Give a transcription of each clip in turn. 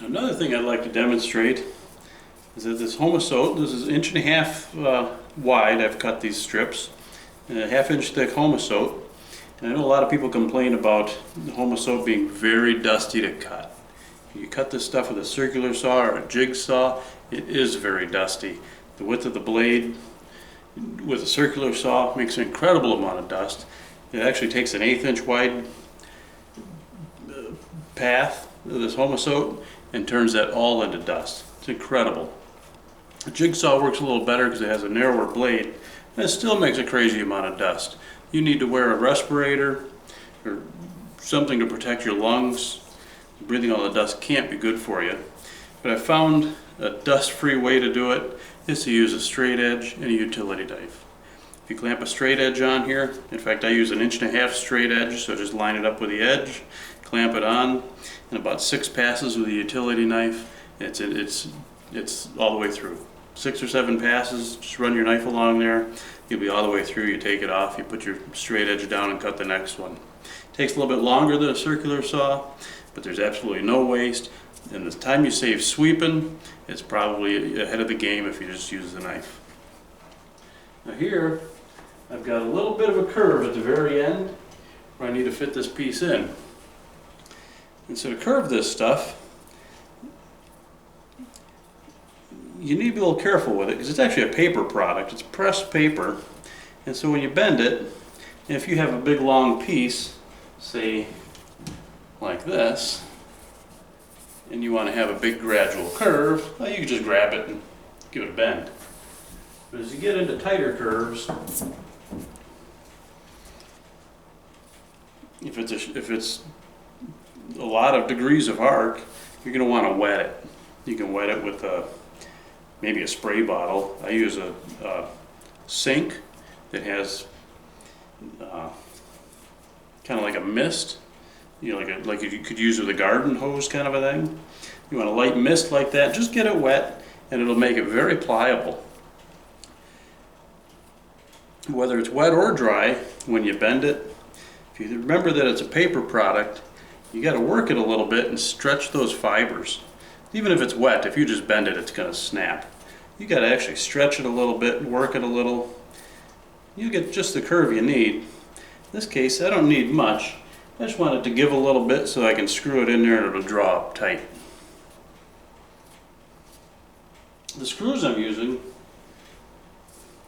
Another thing I'd like to demonstrate is that this Homasote, this is 1.5 inches wide. I've cut these strips, and a 1/2 inch thick Homasote. And I know a lot of people complain about the Homasote being very dusty to cut. You cut this stuff with a circular saw or a jigsaw, it is very dusty. The width of the blade with a circular saw makes an incredible amount of dust. It actually takes an 1/8 inch wide path of this Homasote and turns that all into dust. It's incredible. The jigsaw works a little better because it has a narrower blade, and it still makes a crazy amount of dust. You need to wear a respirator or something to protect your lungs. Breathing all the dust can't be good for you. But I found a dust-free way to do it is to use a straight edge and a utility knife. If you clamp a straight edge on here, in fact I use an 1.5 inch straight edge, so just line it up with the edge, clamp it on, and about 6 passes with the utility knife, it's all the way through. 6 or 7 passes, just run your knife along there, you'll be all the way through. You take it off, you put your straight edge down and cut the next one. It takes a little bit longer than a circular saw, but there's absolutely no waste, and the time you save sweeping, it's probably ahead of the game if you just use the knife. Now here, I've got a little bit of a curve at the very end where I need to fit this piece in. And so to curve this stuff, you need to be a little careful with it because it's actually a paper product. It's pressed paper, and so when you bend it, if you have a big long piece, say like this, and you want to have a big gradual curve, well, you can just grab it and give it a bend. But as you get into tighter curves, if it's a lot of degrees of arc, you're going to want to wet it. You can wet it with maybe a spray bottle. I use a sink that has kind of like a mist, you know, like you could use with a garden hose kind of a thing. You want a light mist like that, just get it wet and it'll make it very pliable. Whether it's wet or dry, when you bend it, if you remember that it's a paper product, you got to work it a little bit and stretch those fibers. Even if it's wet, if you just bend it, it's going to snap. You got to actually stretch it a little bit and work it a little. You get just the curve you need. In this case, I don't need much. I just want it to give a little bit so I can screw it in there and it'll draw up tight. The screws I'm using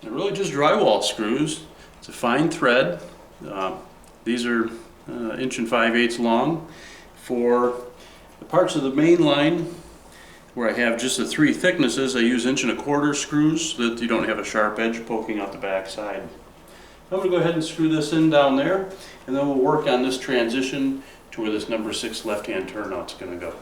are really just drywall screws. It's a fine thread. These are 1 5/8 long. For the parts of the main line where I have just the 3 thicknesses, I use 1 1/4 screws so that you don't have a sharp edge poking out the back side. I'm going to go ahead and screw this in down there, and then we'll work on this transition to where this number 6 left-hand turnout's going to go.